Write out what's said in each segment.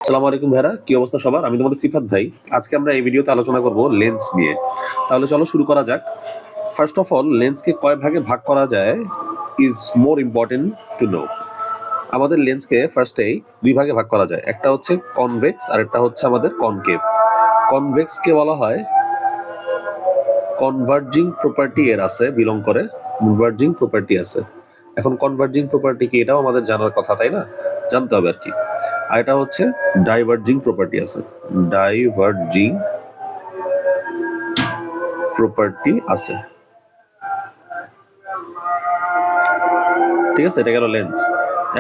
আসসালামু আলাইকুম ভাইরা, কি অবস্থা সবার? আমি তোমাদের সিফাত ভাই। আজকে আমরা এই ভিডিওতে আলোচনা করব লেন্স নিয়ে। তাহলে চলো শুরু করা যাক। ফার্স্ট অফ অল, লেন্সকে কয় ভাগে ভাগ করা যায় is more important to know. আমাদের লেন্সকে ফার্স্টেই দুই ভাগে ভাগ করা যায়, একটা হচ্ছে কনভেক্স আর একটা হচ্ছে আমাদের কনকেভ। কনভেক্সকে বলা হয় কনভার্জিং প্রপার্টি, এর আছে বিলং করে কনভার্জিং প্রপার্টি আছে। এখন কনভার্জিং প্রপার্টি কি, এটাও আমাদের জানার কথা, তাই না? জানতে হবে আর কি। আর এটা হচ্ছে ডাইভার্জিং প্রপার্টি আছে, ডাইভার্জিং প্রপার্টি আছে। ঠিক আছে, এটা গেল লেন্স।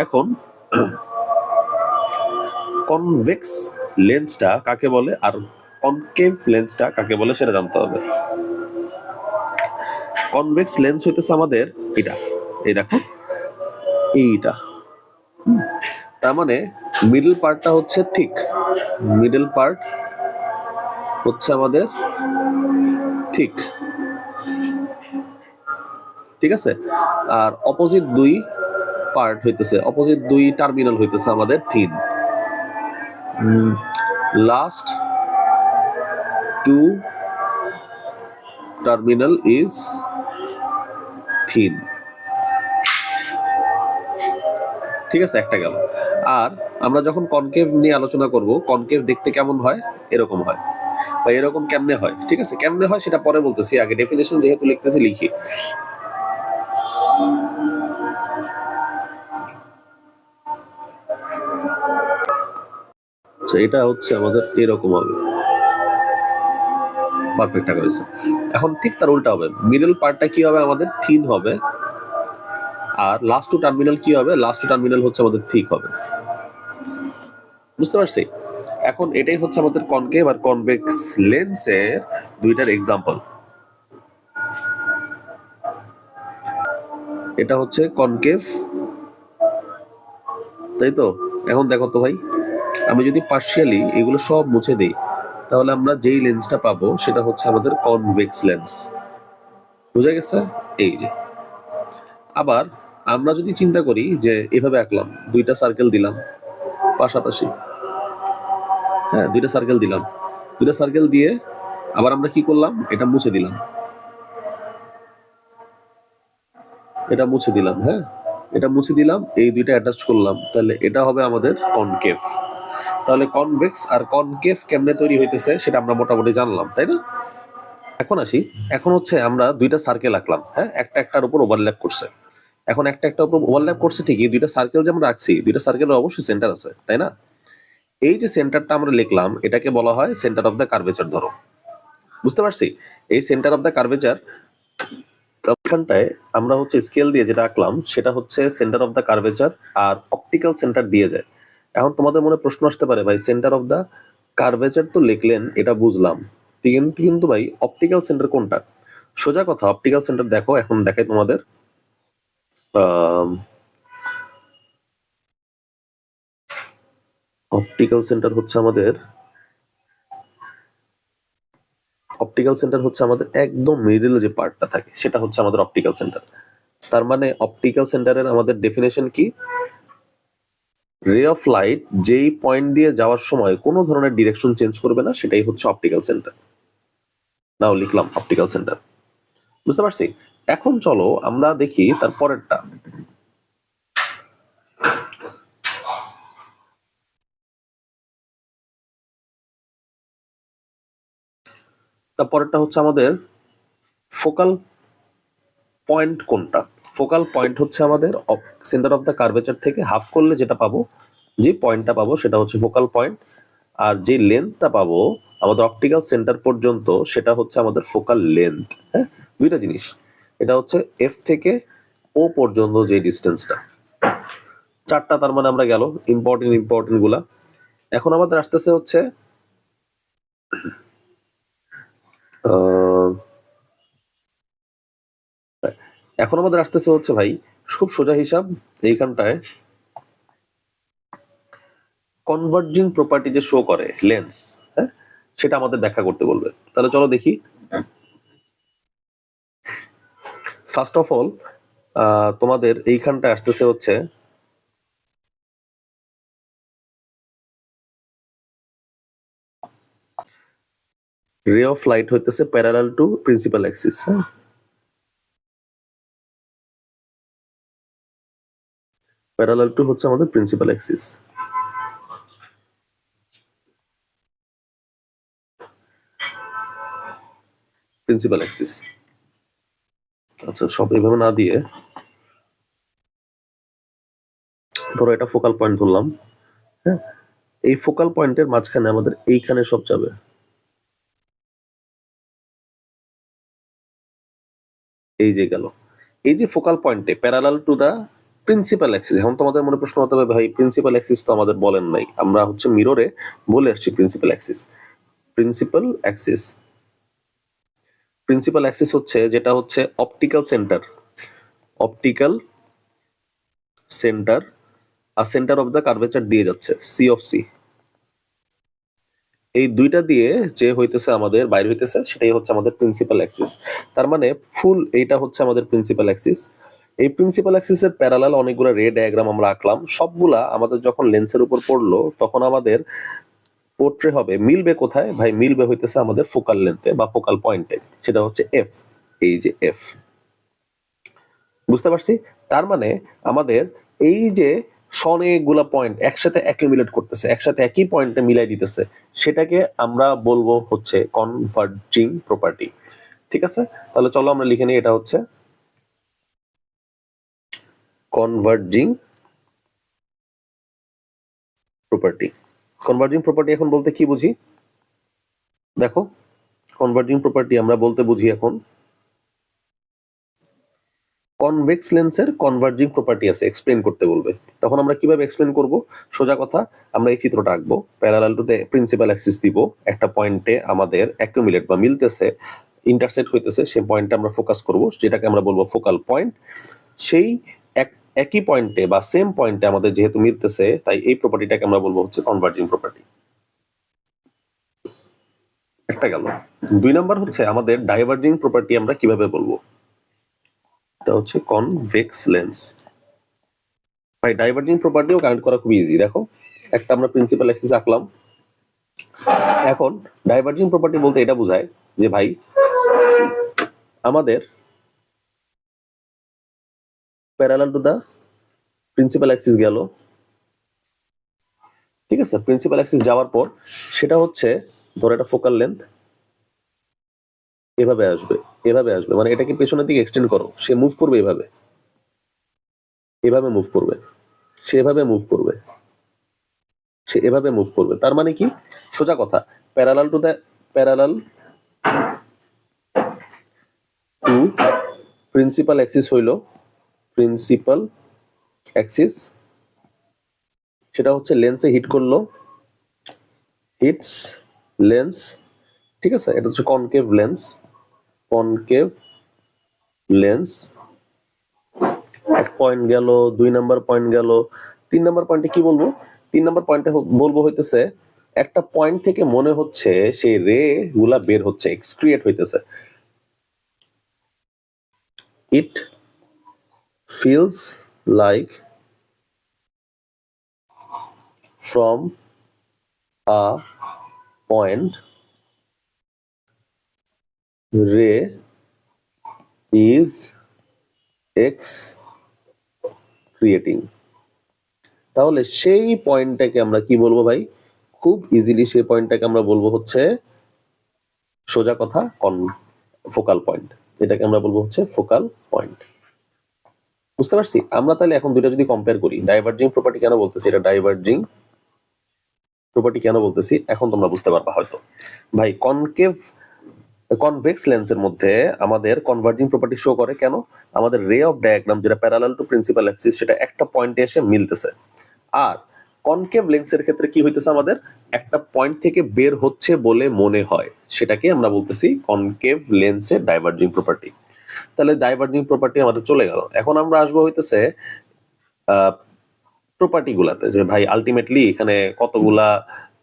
এখন কনভেক্স লেন্সটা কাকে বলে আর কনকেভ লেন্সটা কাকে বলে সেটা জানতে হবে। কনভেক্স লেন্স হইতেছে আমাদের এটা, এই দেখো এইটা। তার মানে মিডল পার্টটা হচ্ছে থিক, মিডল পার্ট হচ্ছে আমাদের থিক, ঠিক আছে। আর অপোজিট দুই পার্ট হইতেছে, অপোজিট দুই টার্মিনাল হইতেছে আমাদের thin. Last two terminal is thin, ঠিক আছে, একটা গেল। আর আমরা যখন কনকেভ নিয়ে আলোচনা করব, কনকেভ দেখতে কেমন হয়, এরকম হয় বা এরকম কেমনে হয়, ঠিক আছে। কেমনে হয় সেটা পরে বলতেছি, আগে ডেফিনেশন যেহেতু লিখতেছি লিখি। এটা হচ্ছে আমাদের এরকম হবে, পারফেক্ট টাকা হয়েছে। এখন ঠিক তার উল্টা হবে, মিডল পার্টটা কি হবে আমাদের থিন হবে, আর লাস্ট টু টার্মিনাল কি হবে, লাস্ট টু টার্মিনাল হচ্ছে আমাদের থিক হবে। বুঝতে পারছি? এখন এটাই হচ্ছে আমাদের কনকেভ আর কনভেক্স লেন্সের দুইটার এক্সাম্পল। এটা হচ্ছে কনকেভ, তাই তো। এখন দেখো তো ভাই, আমি যদি পার্শিয়ালি এগুলো সব মুছে দিই, তাহলে আমরা যেই লেন্সটা পাবো সেটা হচ্ছে আমাদের কনভেক্স লেন্স। বুঝা গেছে? এই যে। আবার আমরা যদি চিন্তা করি যে এভাবে আঁকলাম, দুইটা সার্কেল দিলাম পাশাপাশি, হ্যাঁ দুইটা সার্কেল দিলাম, দুইটা সার্কেল দিয়ে আবার আমরা কি করলাম, এটা মুছে দিলাম, এটা মুছে দিলাম, হ্যাঁ এটা মুছে দিলাম, এই দুইটা অ্যাটাচ করলাম, তাহলে এটা হবে আমাদের কনকেভ। তাহলে কনভেক্স আর কনকেভ কেমনে তৈরি হইতেছে সেটা আমরা মোটামুটি জানলাম, তাই না? এখন আসি, এখন হচ্ছে আমরা দুইটা সার্কেল আঁকলাম, হ্যাঁ একটা একটার উপর ওভারল্যাপ করছে। এখন একটা একটা উপর ওভারল্যাপ করছে ঠিকই, দুইটা সার্কেল যে আমরা রাখছি, দুইটা সার্কেলের অবশ্যই সেন্টার আছে, তাই না? এই যে সেন্টারটা আমরা লিখলাম, এটাকে বলা হয় সেন্টার অফ দ্য কার্ভেচার। ধরো, বুঝতে পারছি? এই সেন্টার অফ দ্য কার্ভেচার, এখানটায় আমরা হচ্ছে স্কেল দিয়ে যেটা আঁকলাম সেটা হচ্ছে সেন্টার অফ দ্য কার্ভেচার, আর অপটিক্যাল সেন্টার দিয়ে যায়। এখন তোমাদের মনে প্রশ্ন আসতে পারে, ভাই সেন্টার অফ দ্য কার্ভেচার তো লিখলেন, এটা বুঝলাম, কিন্তু কিন্তু ভাই অপটিক্যাল সেন্টার কোনটা? সোজা কথা, অপটিক্যাল সেন্টার দেখো, এখন দেখাই তোমাদের। অপটিক্যাল সেন্টার হচ্ছে আমাদের, অপটিক্যাল সেন্টার হচ্ছে আমাদের একদম মিডল যে পার্টটা থাকে সেটা হচ্ছে আমাদের অপটিক্যাল সেন্টার। তার মানে অপটিক্যাল সেন্টারের আমাদের ডেফিনেশন কি? রে অফ লাইট যেই পয়েন্ট দিয়ে যাওয়ার সময় কোনো ধরনের ডিরেকশন চেঞ্জ করবে না, সেটাই হচ্ছে অপটিক্যাল সেন্টার। নাও লিখলাম অপটিক্যাল সেন্টার। বুঝতে পারছি? এখন চলো আমরা দেখি তার পরেরটা। তার পরেরটা হচ্ছে আমাদের ফোকাল পয়েন্ট কোনটা? ফোকাল পয়েন্ট হচ্ছে আমাদের সেন্টার অফ দ্য কার্ভেচার থেকে হাফ করলে যেটা পাবো, যে পয়েন্টটা পাবো সেটা হচ্ছে ফোকাল পয়েন্ট। আর যে লেন্থটা পাবো আমাদের অপটিক্যাল সেন্টার পর্যন্ত, সেটা হচ্ছে আমাদের ফোকাল লেন্থ। হ্যাঁ, দুইটা জিনিস। এটা হচ্ছে এফ থেকে ও পর্যন্ত যে ডিস্টেন্সটা, চারটা। তার মানে আমরা গেল ইম্পর্টেন্ট গুলা। এখন আমাদের আসতেছে হচ্ছে এখন আমাদের আসতেছে হচ্ছে ভাই খুব সোজা হিসাব, এইখানটায় কনভার্জিং প্রপার্টি যে শো করে লেন্স, হ্যাঁ সেটা আমাদের ব্যাখ্যা করতে বলবে। তাহলে চলো দেখি। ফার্স্ট অফ অল তোমাদের এইখানটা আসতেছে হচ্ছে রে অফ লাইট হইতেছে প্যারালাল টু প্রিন্সিপাল অ্যাক্সিস। হ্যাঁ, প্যারালাল টু হচ্ছে আমাদের প্রিন্সিপাল অ্যাক্সিস। Principal Axis. আচ্ছা, সব এইভাবে না দিয়ে ধরো এটা ফোকাল পয়েন্ট ধরলাম। হ্যাঁ, এই ফোকাল পয়েন্টের মাঝখানে আমাদের এইখানে সব যাবে। এই যে গেল, এই যে ফোকাল পয়েন্টে parallel to the principal axis. এখন তোমাদের মনে প্রশ্ন হতে হবে, ভাই প্রিন্সিপাল অ্যাক্সিস তো আমাদের বলেন নাই, আমরা হচ্ছে মিররে বলে আসছি principal axis. Principal axis, principal axis হচ্ছে যেটা হচ্ছে অপটিক্যাল সেন্টার, অপটিক্যাল সেন্টার আর সেন্টার অফ দ্য কার্ভেচার দিয়ে যাচ্ছে সি অফ সি। এই দুইটা দিয়ে যে হইতেছে আমাদের বাইরে হইতেছে সেটাই হচ্ছে আমাদের প্রিন্সিপাল অ্যাক্সিস। তার মানে ফুল এইটা হচ্ছে আমাদের প্রিন্সিপাল অ্যাক্সিস। এই প্রিন্সিপাল অ্যাক্সিসের প্যারালাল অনেকগুলো রে ডায়াগ্রাম আমরা আঁকলাম, সবগুলা আমাদের যখন লেন্সের উপর পড়লো তখন আমাদের পোর্ট্রে হবে, মিলবে কোথায় ভাই? মিলবে হইতেছে আমাদের ফোকাল লেন্থে বা ফোকাল পয়েন্টে, সেটা হচ্ছে এফ। এই যে এফ, বুঝতে পারছি? তার মানে আমাদের এই যে অনেকগুলা পয়েন্ট একসাথে অ্যাকিউমুলেট করতেছে, একসাথে একই পয়েন্টে মিলাই দিতেছে, সেটাকে আমরা বলবো হচ্ছে কনভার্জিং প্রপার্টি। ঠিক আছে, তাহলে চলো আমরা লিখে নিই, এটা হচ্ছে কনভার্জিং প্রপার্টি। কনভার্জিং প্রপার্টি এখন বলতে কি বুঝি দেখো, কনভার্জিং প্রপার্টি আমরা বলতে বুঝি এখন কনভেক্স লেন্সের কনভার্জিং প্রপার্টি আছে, এক্সপ্লেন করতে বলবে। তখন আমরা কিভাবে এক্সপ্লেন করব? সোজা কথা, আমরা এই চিত্রটা আঁকবো, parallel to the principal Axis দিব, একটা পয়েন্টে আমাদের অ্যাকুমুলেট বা মিলতেছে, ইন্টারসেক্ট হইতেছে, সেই পয়েন্টে আমরা ফোকাস করব, যেটাকে আমরা বলবো ফোকাল পয়েন্ট। সেই একই পয়েন্টে বা সেম পয়েন্টে আমাদের যেহেতু মিলতেছে, তাই এই প্রপার্টিটাকে আমরা বলবো হচ্ছে কনভার্জিং প্রপার্টি। একটা গেল। 2 নাম্বার হচ্ছে আমাদের ডাইভার্জিং প্রপার্টি আমরা কিভাবে বলবো? এটা হচ্ছে কনভেক্স লেন্স। ভাই ডাইভার্জিং প্রপার্টিও কানেক্ট করা খুব ইজি। দেখো, একটা আমরা প্রিন্সিপাল অ্যাক্সিস আঁকলাম। এখন ডাইভার্জিং প্রপার্টি বলতে এটা বোঝায় যে ভাই আমাদের parallel to the principal axis গেল, ঠিক আছে? প্রিন্সিপাল অ্যাক্সিস যাওয়ার পর সেটা হচ্ছে ধরো এটা ফোকাল লেন্থ, এভাবে আসবে, এভাবে আসবে, মানে এটাকে পেছনের দিকে এক্সটেন্ড করো, সে মুভ করবে এভাবে, এভাবে মুভ করবে, সে এভাবে মুভ করবে, সে এভাবে মুভ করবে। তার মানে কি? সোজা কথা, প্যারালাল টু প্রিন্সিপাল অ্যাক্সিস হইল প্রিন্সিপাল অ্যাক্সিস, সেটা হচ্ছে লেন্সে হিট করলো, হিটস লেন্স, ঠিক আছে? এটা হচ্ছে কনকেভ লেন্স, কনকেভ লেন্স। এক পয়েন্ট গেল, 2 নাম্বার পয়েন্ট গেল। 3 নাম্বার পয়েন্টে কি বলবো? 3 নাম্বার পয়েন্টে বলবো হইতেছে একটা পয়েন্ট থেকে মনে হচ্ছে সেই রে গুলা বের হচ্ছে, এক্সক্রিয়েট হইতেছে। It feels like from a point রে ইজ এক্স ক্রিয়েটিং। তাহলে সেই পয়েন্টটাকে আমরা কি বলবো ভাই? খুব ইজিলি সেই পয়েন্টটাকে আমরা বলবো হচ্ছে সোজা কথা ফোকাল পয়েন্ট। এটাকে আমরা বলবো হচ্ছে ফোকাল পয়েন্ট। বুঝতে পারছি? আমরা তাহলে এখন দুইটা যদি কম্পেয়ার করি, ডাইভার্জিং প্রপার্টি কেন বলতেছি, এটা ডাইভার্জিং প্রপার্টি কেন বলতেছি এখন তোমরা বুঝতে পারবা হয়তো। ভাই কনভেক্স লেন্সের মধ্যে আমাদের কনভার্জিং প্রপার্টি শো করে কেন? আমাদের রে অফ ডায়াগ্রাম যেটা প্যারালাল টু প্রিন্সিপাল অ্যাক্সিস সেটা একটা পয়েন্টে এসে মিলতেছে। আর কনকেভ লেন্সের ক্ষেত্রে কি হইতেছে? আমাদের একটা পয়েন্ট থেকে বের হচ্ছে বলে মনে হয়, সেটাকে আমরা বলতেছি কনকেভ লেন্সের ডাইভার্জিং প্রপার্টি। তাহলে ডাইভার্জিং প্রপার্টি আমাদের চলে গেল। এখন আমরা আসবো হইতেছে প্রপার্টি গুলাতে, যে ভাই আলটিমেটলি এখানে কতগুলা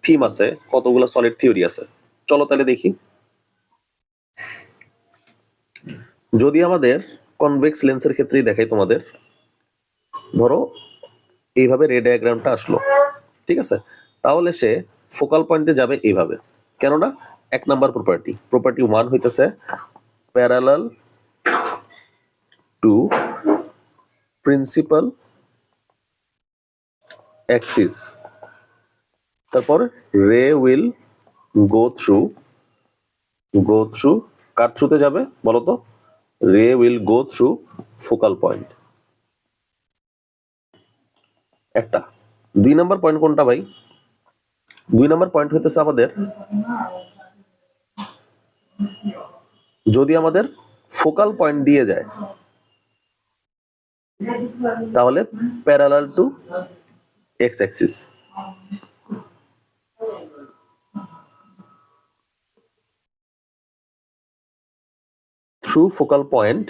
থিম আছে, কতগুলা সলিড থিওরি আছে। চলো তাহলে দেখি। যদি আমাদের কনভেক্স লেন্সের ক্ষেত্রেই দেখাই তোমাদের, ধরো এইভাবে রে ডায়াগ্রামটা আসলো, ঠিক আছে? তাহলে সে ফোকাল পয়েন্টে যাবে এইভাবে, কেননা এক নাম্বার প্রপার্টি 1 হইতেছে প্যারালাল টু প্রিন্সিপাল অ্যাক্সিস। তারপর রে উইল গো থ্রু কার থ্রুতে যাবে বলো তো? রে will go through focal point. একটা 2 নাম্বার পয়েন্ট কোনটা ভাই? 2 নাম্বার পয়েন্ট হইতেছে আমাদের যদি আমাদের ফোকাল পয়েন্ট দিয়ে যায় তাহলে parallel to x Axis. Through focal point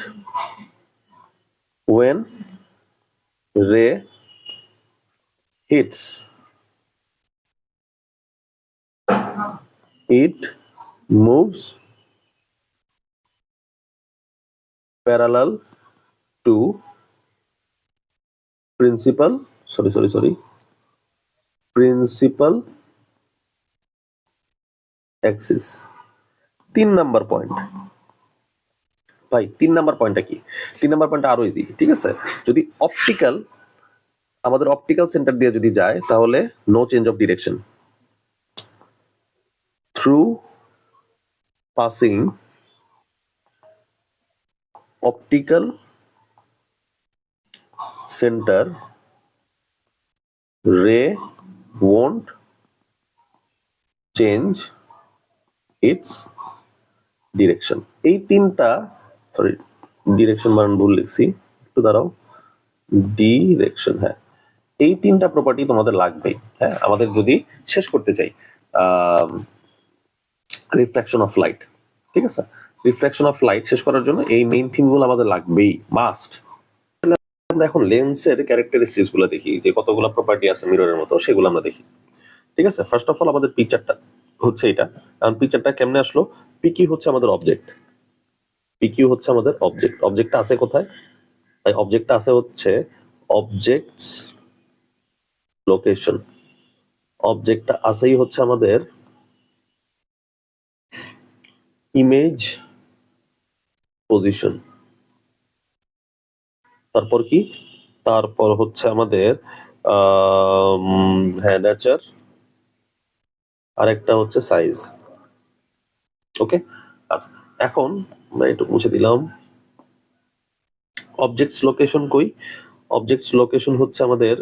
when ray hits it moves parallel to principal axis। 3 number point ভাই, 3 নাম্বার পয়েন্টটা কি? 3 নাম্বার পয়েন্টটা আরো ইজি, ঠিক আছে? যদি আমাদের অপটিক্যাল সেন্টার দিয়ে যদি যায় তাহলে no change of direction. Through passing optical centre ray won't change its direction। এই তিনটা, সরি ডিরেকশন বানান ভুল লিখছি, একটু দাঁড়াও, ডিরেকশন, হ্যাঁ, এই তিনটা প্রপার্টি তোমাদের লাগবেই। হ্যাঁ, আমাদের যদি শেষ করতে চাই রিফ্র্যাকশন অফ লাইট, ঠিক আছে? রিফ্র্যাকশন অফ লাইট শেষ করার জন্য এই মেইন থিমগুলো আমাদের লাগবেই, মাস্ট। আমরা এখন লেন্সের ক্যারেক্টারিস্টিক্স গুলো দেখি, যে কতগুলো প্রপার্টি আছে মিররের মতো, সেগুলো আমরা দেখি, ঠিক আছে? ফার্স্ট অফ অল আমাদের পিকচারটা হচ্ছে এটা। কারণ পিকচারটা কেমনে আসলো? পিকিউ হচ্ছে আমাদের অবজেক্ট, অবজেক্টটা আছে কোথায়? তাই অবজেক্টটা আছে হচ্ছে অবজেক্টস লোকেশন। অবজেক্টটা আছেই হচ্ছে আমাদের ইমেজ পজিশন। তারপর কি? তারপর হচ্ছে আমাদের হ্যাঁ নেচার, আর একটা হচ্ছে সাইজ। ওকে, আচ্ছা, এখন আমরা একটু মুছে দিলাম। অবজেক্টস লোকেশন কই? অবজেক্টস লোকেশন হচ্ছে আমাদের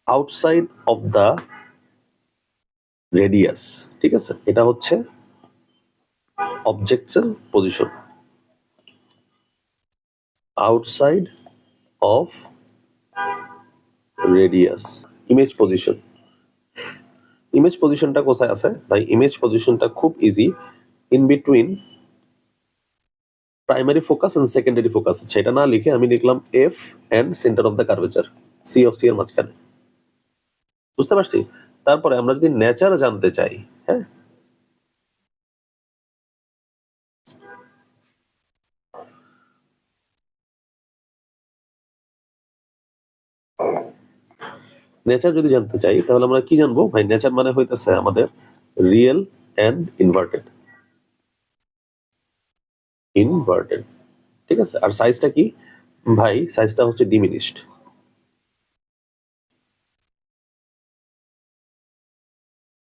আউটসাইড অফ দ্য রেডিয়াস, ঠিক আছে? এটা হচ্ছে অবজেক্টসের position, outside of radius, image position. Image পজিশনটা কোথায় আছে ভাই? ইমেজ পজিশনটা খুব easy, in between primary focus and secondary focus. সেটা না লিখে আমি লিখলাম F and centre of the curvature, C of C এর মাঝখানে। বুঝতে পারছি? তারপরে আমরা যদি নেচার জানতে চাই, হ্যাঁ, নেচার যদি জানতে চাই তাহলে আমরা কি জানবো ভাই? নেচার মানে হইতেছে আমাদের রিয়েল এন্ড ইনভার্টেড, ঠিক আছে? আর সাইজটা কি ভাই? সাইজটা হচ্ছে ডিমিনিশড।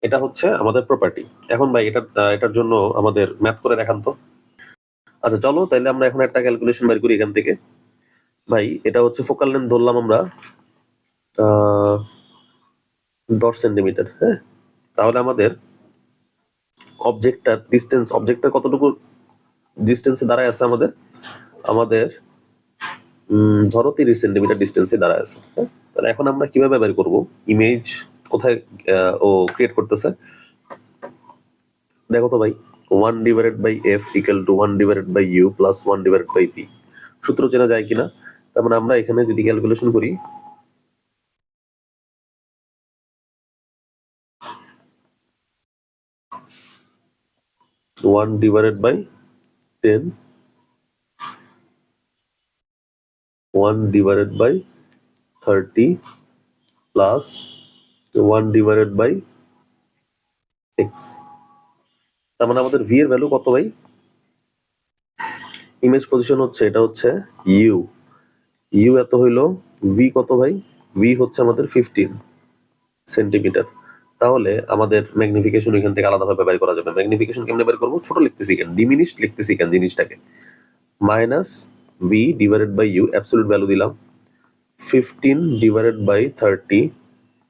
এটা হচ্ছে আমাদের প্রপার্টি। এখন ভাই এটার জন্য আমাদের ম্যাথ করে দেখান তো। আচ্ছা চলো তাহলে আমরা এখন একটা ক্যালকুলেশন বের করি এখান থেকে। ভাই এটা হচ্ছে ফোকাল লেন্থ ধরলাম আমরা 10 সেন্টিমিটার, হ্যাঁ? তাহলে আমাদের অবজেক্টটার কতটুকু ডিস্টেন্সে দাঁড়ায় আছে আমাদের? আমাদের ধরো 30 সেন্টিমিটার ডিস্টেন্সে দাঁড়ায় আছে, হ্যাঁ? তাহলে এখন আমরা কিভাবে বের করব ইমেজ কোথায় ও ক্রিয়েট করতেছে? দেখো তো ভাই, 1/f equal to 1/u plus 1/v। সূত্র চেনা যায় কিনা? তার মানে আমরা এখানে যদি ক্যালকুলেশন করি, one divided by 10, 1/30 plus 1/x, তার মানে আমাদের ভি এর ভ্যালু কত ভাই? ইমেজ পজিশন হচ্ছে এটা হচ্ছে ইউ, ইউ এত হইলো, ভি কত ভাই? ভি হচ্ছে আমাদের 15 সেন্টিমিটার। তাহলে আমাদের ম্যাগনিফিকেশন এখান থেকে আলাদাভাবে বের করা যাবে। ম্যাগনিফিকেশন কেমনে বের করবো? ছোট লিখতেছি কেন, ডিমিনিশড লিখতেছি কেন জিনিসটাকে, minus v divided by u, absolute value দিলাম 15 ডিভাইডেড বাই 30,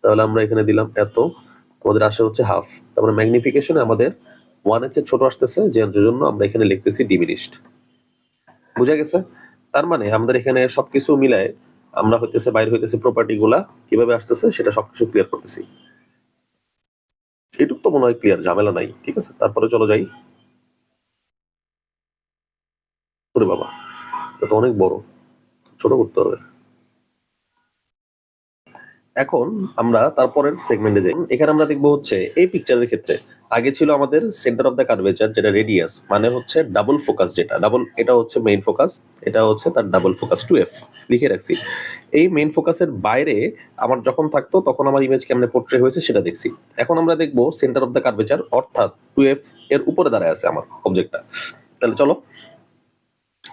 তাহলে আমরা এখানে দিলাম এত, আমাদের আসে হচ্ছে হাফ। তারপরে ম্যাগনিফিকেশনে আমাদের 1 এর চেয়ে ছোট আসতেছে, যে জন্য আমরা এখানে লিখতেছি ডিমিনিশড। বুঝা গেছে? তার মানে আমাদের এখানে সবকিছু মিলায় আমরা হইতেছে বাইরে হইতেছে প্রপার্টি গুলা কিভাবে আসতেছে সেটা সবকিছু ক্লিয়ার করতেছি। এটুক তো মনে হয় ক্লিয়ার, ঝামেলা নাই। ঠিক আছে, তারপরে চলো যাই। ওরে বাবা, এটা অনেক বড়, ছোট করতে হবে। এখন আমরা তারপরের সেগমেন্টে যাই। এখানে আমরা দেখবো হচ্ছে এই পিকচারের ক্ষেত্রে আগে ছিল আমাদের সেন্টার অফ দ্য কার্ভেচার, যেটা রেডিয়াস, মানে হচ্ছে ডাবল ফোকাস, যেটা ডাবল, এটা হচ্ছে মেইন ফোকাস, এটা হচ্ছে তার ডাবল ফোকাস 2f লিখে রাখছি। এই মেইন ফোকাসের বাইরে আমার যখন থাকতো তখন আমার ইমেজ কেমনে পোর্ট্রে হয়েছে সেটা দেখছি। এখন আমরা দেখবো সেন্টার অফ দ্য কার্ভেচার, অর্থাৎ 2f এর উপরে দাঁড়ায় আছে আমার অবজেক্টটা। তাহলে চলো,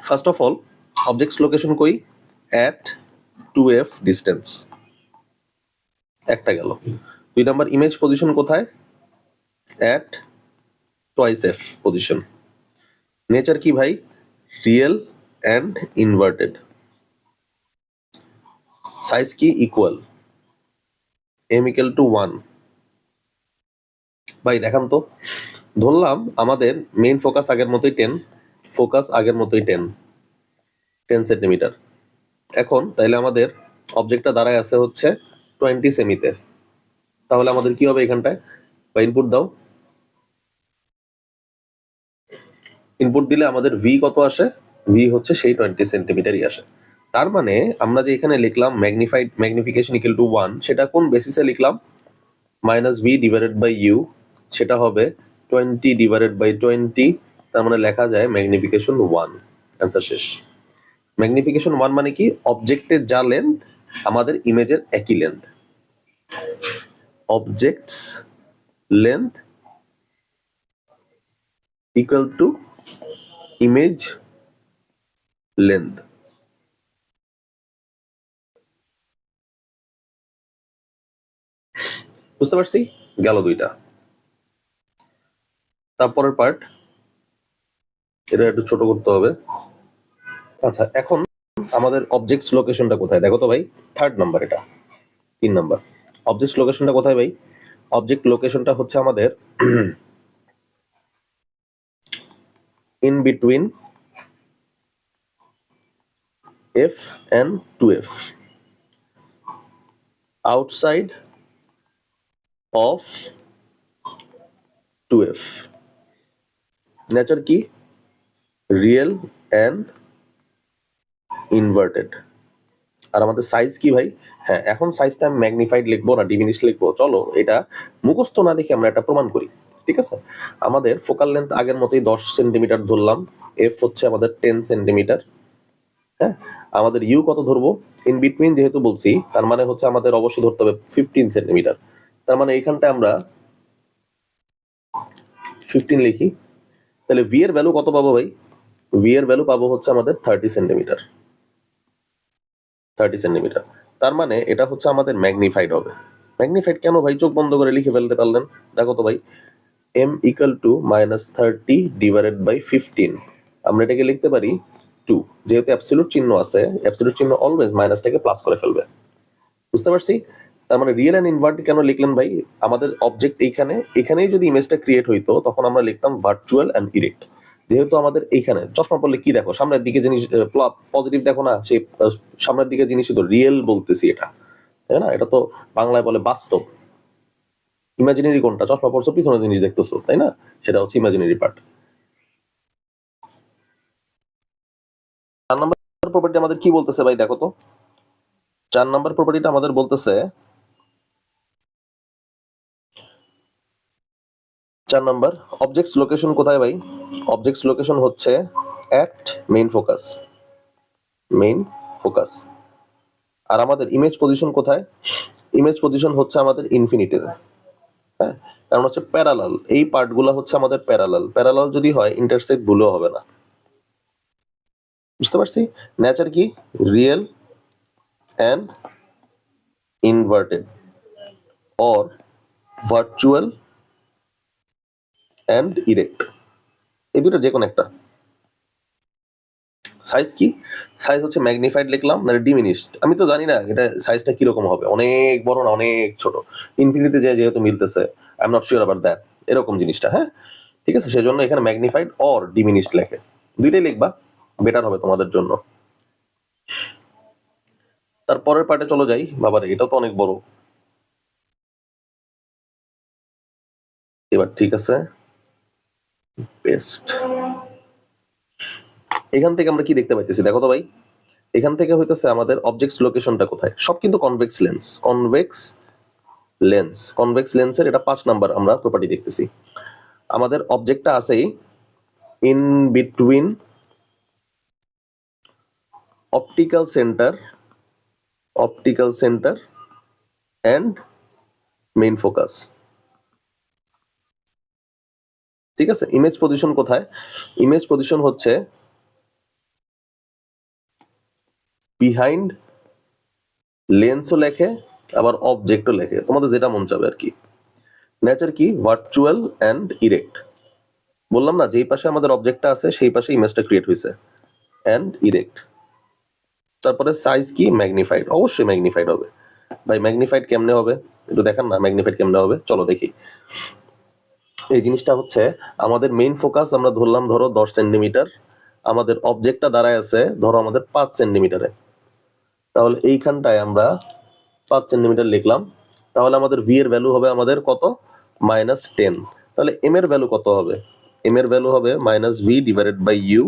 first of all objects location কই? অ্যাট 2f ডিস্টেন্স, একটা গেল। 2 নাম্বার ইমেজ পজিশন কোথায়? At twice F position. Nature কি ভাই? Real and inverted. সাইজ কি? Equal, M equal to 1। ভাই দেখান তো, ধরলাম আমাদের মেইন ফোকাস আগের মতোই 10, ফোকাস আগের মতোই 10 সেন্টিমিটার। এখন তাইলে আমাদের অবজেক্টটা দাঁড়ায় আছে হচ্ছে 20 সেমিতে। তাহলে আমাদের কি হবে এখানটায়? বা ইনপুট দাও, ইনপুট দিলে আমাদের ভি কত আসে? ভি হচ্ছে সেই 20 সেন্টিমিটারই আসে। তার মানে আমরা যে এখানে লিখলাম ম্যাগনিফিকেশন ইকুয়াল টু 1, সেটা কোন বেসিসে লিখলাম? Minus v divided by u, সেটা হবে 20 ডিভাইডেড বাই 20, তার মানে লেখা যায় ম্যাগনিফিকেশন 1। অ্যান্সার শেষ। ম্যাগনিফিকেশন 1 মানে কি? অবজেক্টের যা লেন্থ আমাদের ইমেজের একই length, objects length equal to image length. বুঝতে পারছি? গেল দুইটা। তারপরের পার্ট, এটা একটু ছোট করতে হবে। আচ্ছা, এখন আমাদের অবজেক্টস লোকেশনটা কোথায় দেখো তো ভাই? থার্ড নাম্বার, এটা 3 নাম্বার। অবজেক্টস লোকেশনটা কোথায় ভাই? অবজেক্ট লোকেশনটা হচ্ছে আমাদের in between f and 2f, outside of 2f. Nature কি? Real and inverted. আর আমাদের সাইজ কি ভাই? হ্যাঁ, এখন সাইজটা আমি ম্যাগনিফাইড লিখবো না ডিমিনিশ লিখবো, চলো এটা মুখস্থ না লিখে আমরা এটা প্রমাণ করি। ঠিক আছে, আমাদের ফোকাল লেন্থ আগের মতোই 10 সেন্টিমিটার ধরলাম, এফ হচ্ছে আমাদের 10 সেন্টিমিটার। হ্যাঁ, আমাদের ইউ কত ধরবো? ইন বিটুইন যেহেতু বলছি, তার মানে হচ্ছে আমাদের অবশ্যই ধরতে হবে 15 সেন্টিমিটার। তার মানে এইখানটা আমরা 15 লিখি। তাহলে ভি এর ভ্যালু কত পাবো ভাই? ভি এর ভ্যালু পাবো হচ্ছে আমাদের 30 সেন্টিমিটার, 30 সেন্টিমিটার। তার মানে এটা হচ্ছে আমাদের ম্যাগনিফাইড হবে। ম্যাগনিফাইড কেন ভাই? চোখ বন্ধ করে লিখে ফেলতে পারলেন। দেখো তো ভাই, M equal to minus 30 divided by 15, আমরা এটাকে লিখতে পারি 2, যেহেতু অ্যাবসলিউট চিহ্ন আছে, অ্যাবসলিউট চিহ্ন অলওয়েজ মাইনাসটাকে প্লাস করে ফেলবে। বুঝতে পারছি? তার মানে রিয়েল অ্যান্ড ইনভার্টেড কেন লিখলেন ভাই? আমাদের অবজেক্ট এখানেই যদি ইমেজটা ক্রিয়েট হইতো তখন আমরা লিখতাম ভার্চুয়াল অ্যান্ড ইরেক্ট। যেহেতু আমাদের এইখানে চশমা পড়লে কি দেখো? সামনের দিকে জিনিস পজিটিভ দেখো না, সেই সামনের দিকে জিনিসই তো রিয়েল বলতেছি এটা, তাই না? এটা তো বাংলায় বলে বাস্তব। ইমাজিনারি কোনটা? চশমা পড়ছো, পিছনের জিনিস দেখতেছো, তাই না? সেটা হচ্ছে ইমাজিনারি পার্ট। 4 নাম্বার প্রপার্টি আমাদের কি বলতেছে ভাই দেখো তো? 4 নাম্বার প্রপার্টিটা আমাদের বলতেছে, 4 নাম্বার অবজেক্টস লোকেশন কোথায় ভাই? অবজেক্টস লোকেশন হচ্ছে at main focus, main focus. আর আমাদের ইমেজ পজিশন কোথায়? ইমেজ পজিশন হচ্ছে আমাদের ইনফিনিটিতে। হ্যাঁ, কারণ হচ্ছে প্যারালাল, এই পার্টগুলো হচ্ছে আমাদের প্যারালাল। প্যারালাল যদি হয় ইন্টারসেক্ট ভুলও হবে না। বুঝতে পারছি? নেচার কি? Real and inverted or virtual and erect, এই দুটো যে কোনো একটা। সাইজ কি? সাইজ হচ্ছে ম্যাগনিফাইড লিখলাম না ডিমিনিশড, আমি তো জানি না এটা সাইজটা কিরকম হবে, অনেক বড় না অনেক ছোট, ইনফিনিটি যে যেহেতু মিলতেছে, I am not sure about that, এরকম জিনিসটা। হ্যাঁ, ঠিক আছে, সেজন্য এখানে ম্যাগনিফাইড অর ডিমিনিশড লেখে, দুইটাই লিখবা, বেটার হবে তোমাদের জন্য। তারপরের পার্টে চলো যাই। বাবার এটা তো অনেক বড়। এবার ঠিক আছে, পেস্ট। এখান থেকে আমরা কি দেখতে পাইতেছি দেখো তো ভাই, এখান থেকে হইতেছে আমাদের অবজেক্টস লোকেশনটা কোথায়, সব কিন্তু কনভেক্স লেন্স, কনভেক্স লেন্সের এটা 5 নাম্বার আমরা প্রপার্টি দেখতেছি। আমাদের অবজেক্টটা আছে in between optical centre and main focus. ঠিক আছে, ইমেজ পজিশন কোথায়? ইমেজ পজিশন হচ্ছে বিহাইন্ড লেন্সও লেখে, আবার অবজেক্টও লেখে, তোমাদের যেটা মন চাবে আর কি। নেচার কি? Virtual and erect. বললাম না, যেই পাশে আমাদের অবজেক্টটা আছে সেই পাশে ইমেজটা ক্রিয়েট হয়েছে, অ্যান্ড ইরেক্ট। তারপরে সাইজ কি? ম্যাগনিফাইড, অবশ্যই ম্যাগনিফাইড হবে। ভাই ম্যাগনিফাইড কেমনে হবে একটু দেখান না, ম্যাগনিফাইড কেমনে হবে, চলো দেখি। এই জিনিসটা হচ্ছে আমাদের মেইন ফোকাস আমরা ধরলাম ধরো 10 সেন্টিমিটার, আমাদের অবজেক্টটা দাঁড়ায় আছে ধরো আমাদের 5 সেন্টিমিটারে, তাহলে এইখানটায় আমরা 5 সেন্টিমিটার লিখলাম, তাহলে আমাদের ভি এর ভ্যালু হবে আমাদের কত? -10। তাহলে এম এর ভ্যালু কত হবে? এম এর ভ্যালু হবে -v divided by u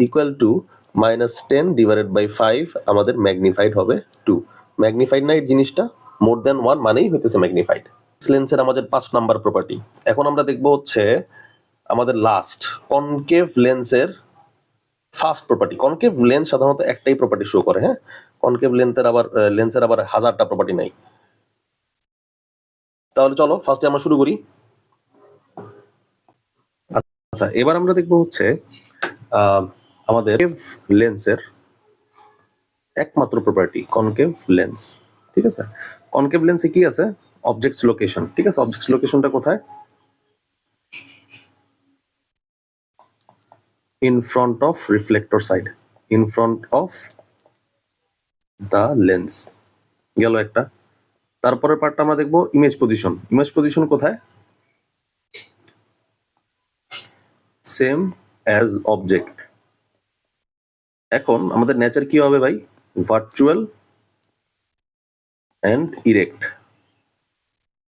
equal to -10 divided by 5, আমাদের ম্যাগনিফাইড হবে 2। ম্যাগনিফাইড না এই জিনিসটা, মোর দ্যান 1 মানেই হইতেছে ম্যাগনিফাইড। লেন্সের আমাদের 5 নাম্বার প্রপার্টি। এখন আমরা দেখবো হচ্ছে আমাদের লাস্ট কনকেভ লেন্সের ফার্স্ট প্রপার্টি। কনকেভ লেন্স সাধারণত একটাই প্রপার্টি শো করে, হ্যাঁ, কনকেভ লেন্সের আবার 1000টা প্রপার্টি নাই। তাহলে চলো ফার্স্টে আমরা শুরু করি। আচ্ছা, এবার আমরা দেখবো হচ্ছে আমাদের লেন্সের একমাত্র প্রপার্টি কনকেভ লেন্স। ঠিক আছে, কনকেভ লেন্সে কি আছে? Objects location. ঠিক আছে, অবজেক্টস লোকেশনটা কোথায়? In front of reflector side, in front of the lens, গেল একটা। তারপরের পার্টটা আমরা দেখবো ইমেজ পজিশন। ইমেজ পজিশন কোথায়? Same as object. এখন আমাদের নেচার কি হবে ভাই? ভার্চুয়াল অ্যান্ড ইরেক্ট,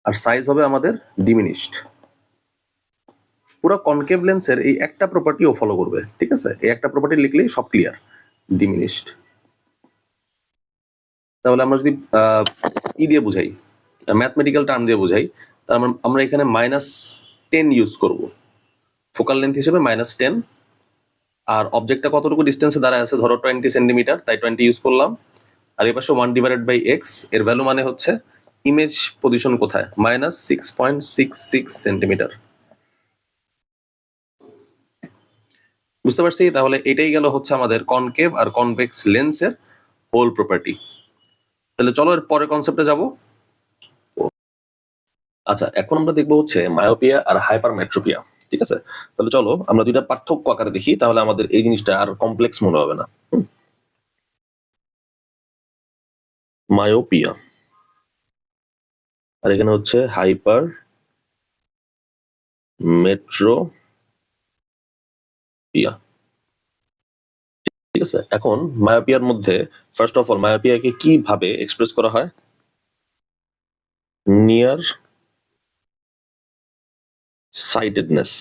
আর সাইজ হবে আমাদের ডিমিনিশড। পুরো কনকেভ লেন্সের এই একটা প্রপার্টি ও ফলো করবে। ঠিক আছে, এই একটা প্রপার্টি লিখলেই সব ক্লিয়ার, ডিমিনিশড। তাহলে আমরা যদি ই দিয়ে বুঝাই, ম্যাথমেটিক্যাল টার্ম দিয়ে বুঝাই, তার আমরা এখানে -10 ইউজ করব ফোকাল লেন্থ হিসেবে, -10। আর অবজেক্টটা কতটুকু ডিস্টেন্সে দাঁড়ায় আছে ধরো 20 সেন্টিমিটার, তাই 20 ইউজ করলাম। আর এই পাশে 1 ডিভাইডেড বাই এক্স, এর ভ্যালু মানে হচ্ছে ইমেজ পজিশন কোথায়? -6.66 সেন্টিমিটার। বুঝতে পারছি? তাহলে এটাই গেল হচ্ছে আমাদের কনকেভ আর কনভেক্স লেন্সের হোল প্রপার্টি। তাহলে চলো এর পরের কনসেপ্টে যাব। আচ্ছা, এখন আমরা দেখবো হচ্ছে মায়োপিয়া আর হাইপারমেট্রোপিয়া। ঠিক আছে, তাহলে চলো আমরা দুইটা পার্থক্য আকারে দেখি, তাহলে আমাদের এই জিনিসটা আর কমপ্লেক্স মনে হবে না। মায়োপিয়া আর এখানে হচ্ছে হাইপার মেট্রোপিয়া। ঠিক আছে, এখন মায়োপিয়ার মধ্যে ফার্স্ট অফ অল মায়োপিয়াকে কিভাবে এক্সপ্রেস করা হয়? নিয়ার সাইটেডনেস,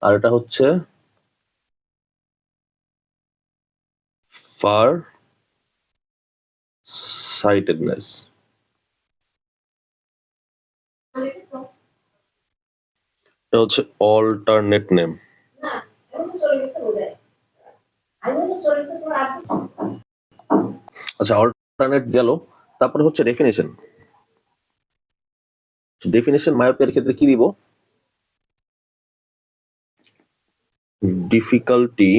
আর এটা হচ্ছে ফার সাইটেডনেস। এটা হচ্ছে অল্টারনেট নেম। আচ্ছা, অল্টারনেট গেল, তারপরে হচ্ছে ডেফিনেশন। ডেফিনেশন মায়োপিয়ার ক্ষেত্রে কি দিব? Difficulty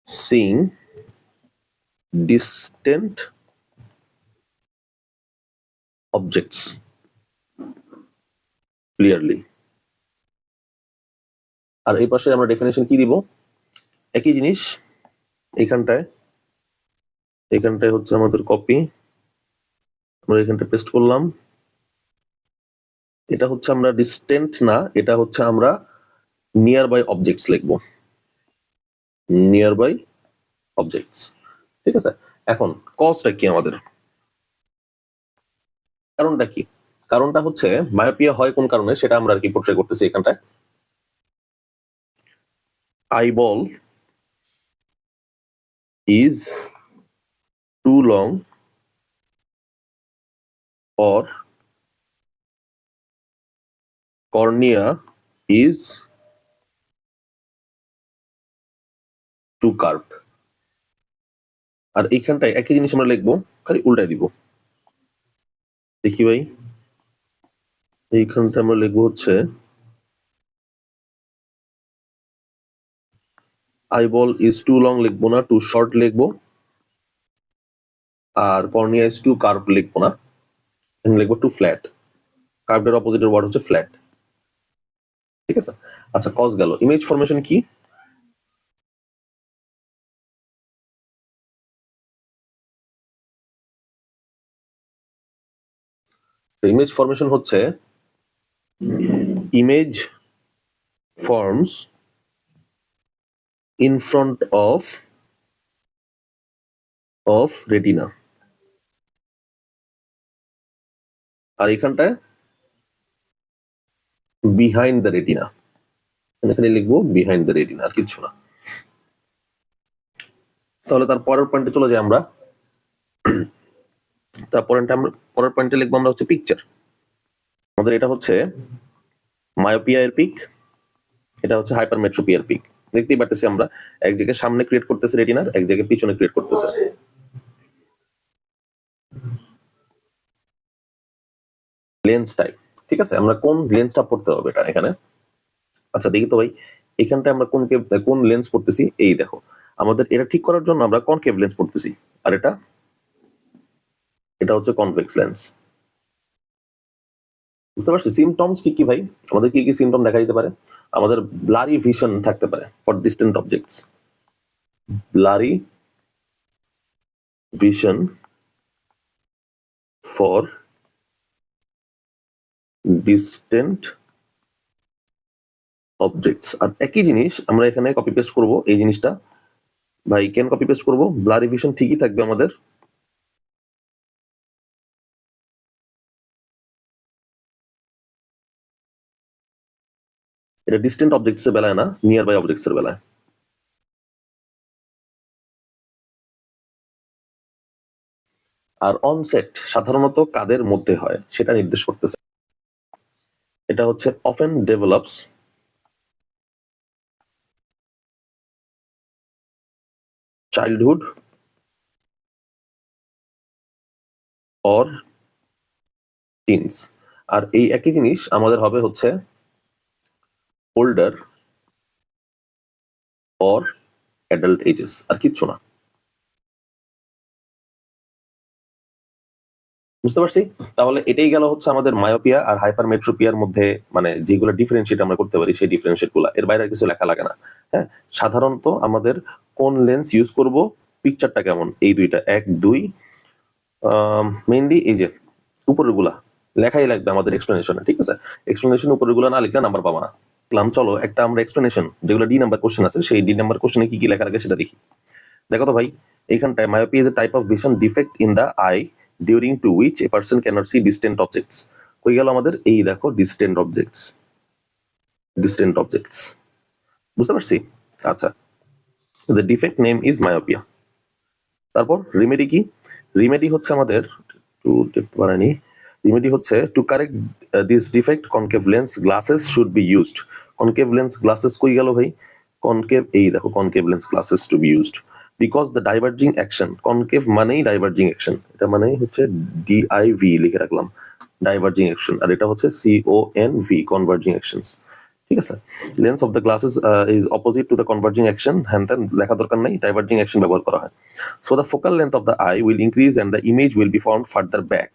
seeing distant objects clearly. আর এই পাশে আমরা ডেফিনেশন কি দিব? একই জিনিস এখানটায় হচ্ছে আমাদের কপি, আমরা এখানটা পেস্ট করলাম। এটা হচ্ছে আমরা ডিস্টেন্ট না, এটা হচ্ছে আমরা নিয়ার বাই অবজেক্টস লিখব, নিয়ার বাই অবজেক্টস। ঠিক আছে, এখন কজটা কি আমাদের? কারণটা কি? কারণটা হচ্ছে মায়োপিয়া হয় কোন কারণে সেটা আমরা আর কি পোর্ট্রে করতেছি এখানটায়। eyeball is too long or cornea is too curved। আর এইখানটায় একই জিনিস আমরা লিখবো, খালি উল্টাই দিব। দেখি ভাই, এইখানটা আমরা লিখবো হচ্ছে eyeball is too long লিখবো না, too short লিখবো। আর cornea is too curved লিখবো না, লিখবো too flat। কার্ভড এর অপোজিটের ওয়ার্ড হচ্ছে ফ্ল্যাট। ঠিক আছে, আচ্ছা কজ গেল। ইমেজ ফরমেশন কি? ইমেজ ফরমেশন হচ্ছে image forms in front of retina. আর এখানটায় বিহাইন্ড দ্য রেটিনা, এখানে লিখবো বিহাইন্ড দ্য রেটিনা, আর কিছু না। তাহলে তার পরের পয়েন্টে চলে যাই আমরা। তার পরের পয়েন্টে লিখবো আমরা হচ্ছে পিকচার। আমাদের এটা হচ্ছে মায়োপিয়া এর পিক, এটা হচ্ছে হাইপারমেট্রোপিয়ার পিক। দেখতেই পারতেছি আমরা এক জায়গায় সামনে ক্রিয়েট করতেছে রেটিনার, এক জায়গায় পিছনে ক্রিয়েট করতেছে। লেন্স টাইপ, ঠিক আছে, আমরা কোন লেন্সটা পড়তে হবে এটা এখানে। আচ্ছা দেখি তো ভাই, এখানটা আমরা কোন লেন্স পড়তেছি। এই দেখো, আমাদের এটা ঠিক করার জন্য আমরা কনকেভ লেন্স পড়তেছি, আর এটা হচ্ছে কনভেক্স লেন্স। বুঝতে পারছি? সিমটমস কি কি ভাই? আমাদের কি কি সিমটম দেখা দিতে পারে? আমাদের ব্লারি ভিশন থাকতে পারে for distant objects, blurry vision for distant objects. আর একই জিনিস আমরা এখানে কপি পেস্ট করব। এই জিনিসটা ভাই কেন কপি পেস্ট করব? ব্লারি ভিশন ঠিকই থাকবে আমাদের, এটা ডিস্টেন্ট অবজেক্টস এর বেলায় না, নিয়ার বাই অবজেক্টস এর বেলায়। আর অনসেট সাধারণত কাদের মধ্যে হয় সেটা নির্দেশ করতেছে। এটা হচ্ছে often develops childhood or teens. আর এই একই জিনিস আমাদের হবে হচ্ছে ওল্ডার অর অ্যাডাল্ট এজেস, আর কিচ্ছু না। বুঝতে পারছি? তাহলে এটাই গেল হচ্ছে আমাদের মায়োপিয়া আর হাইপারমেট্রোপিয়ার মধ্যে, মানে যেগুলো ডিফারেন্সিয়েট আমরা করতে পারি সেই ডিফারেন্সিয়েট গুলা, এর বাইরে কিছু লেখা লাগে না। হ্যাঁ, সাধারণত আমাদের কোন লেন্স ইউজ করব, পিকচারটা কেমন, এই দুইটা 1 2 মেইনলি এই যে উপরের গুলা লেখাই লাগবে আমাদের এক্সপ্লেনেশনে। ঠিক আছে, এক্সপ্লেনেশন উপরের গুলা না লিখলে নাম্বার পাবো না। চলো একটা আমরা এক্সপ্লেনেশন, যেগুলো ডি নাম্বার কোশ্চেন আছে সেই ডি নাম্বার কোশ্চেনে কি কি লেখা লাগে সেটা দেখি। দেখো তো ভাই, এইখানটায় myopia is a type of vision defect in the eye during to which a person cannot see distant objects. কই গেল আমাদের? এই দেখো ডিস্টেন্ট অবজেক্টস, ডিস্টেন্ট অবজেক্টস। বুঝতে পারছি? আচ্ছা, the defect name is myopia. তারপর রিমেডি কি? রিমেডি হচ্ছে আমাদের টু দেখতে পারেনি, রিমেডি হচ্ছে to correct this defect concave lens glasses should be used. Concave lens glasses কই গেল ভাই? কনকেভ, এই দেখো concave lens glasses to be used. Because the diverging action, concave মানেই ডাইভার্জিং অ্যাকশন, এটা মানে হচ্ছে ডিআইভি লিখে রাখলাম, ডাইভার্জিং অ্যাকশন, আর এটা হচ্ছে CONV, কনভার্জিং অ্যাকশনস। ঠিক আছে, lens of the glasses is opposite to the converging action, হ্যান ত্যান লেখা দরকার নেই, ডাইভার্জিং অ্যাকশন ব্যবহার করা হয়। So the focal length of the I will increase and the image will be formed further back,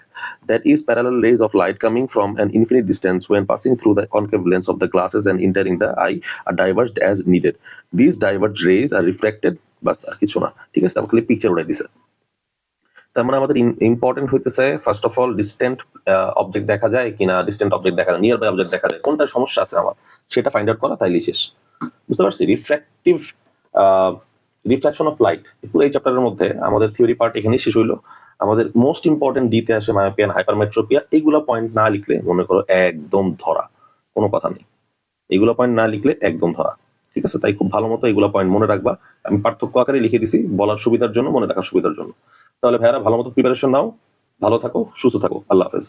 that is parallel rays of light coming from an infinite distance when passing through the concave lens of the glasses and entering the eye are diverged as needed. These diverged rays are reflected, বাস আর কিছু না। ঠিক আছে, আমাকে picture উঠাই দিছে। তার মানে আমাদের ইম্পর্টেন্ট হইতেছে first of all distant object দেখা যায় কিনা, ডিস্টেন্ট অবজেক্ট দেখা যায়, নিয়ার বাই অবজেক্ট দেখা যায়, কোনটার সমস্যা আছে আমার সেটা ফাইন্ড আউট করা, তাইলেই শেষ। বুঝতে পারছি? রিফ্রাকশন অফ লাইট, পুরো এই চ্যাপ্টারের মধ্যে আমাদের থিওরি পার্ট এখানেই শেষ হইলো। আমাদের মোস্ট ইম্পর্টেন্ট ডিতে আসে মায়োপিয়া, হাইপারমেট্রোপিয়া। এইগুলো পয়েন্ট না লিখলে মনে করো একদম ধরা, কোনো কথা নেই। এগুলো পয়েন্ট না লিখলে একদম ধরা। ঠিক আছে, তাই খুব ভালো মতো এগুলো পয়েন্ট মনে রাখবা। আমি পার্থক্য আকারে লিখে দিছি বলার সুবিধার জন্য, মনে রাখার সুবিধার জন্য। তাহলে ভাইয়ারা ভালো মতো প্রিপারেশন নাও, ভালো থাকো, সুস্থ থাকো, আল্লাহ হাফেজ।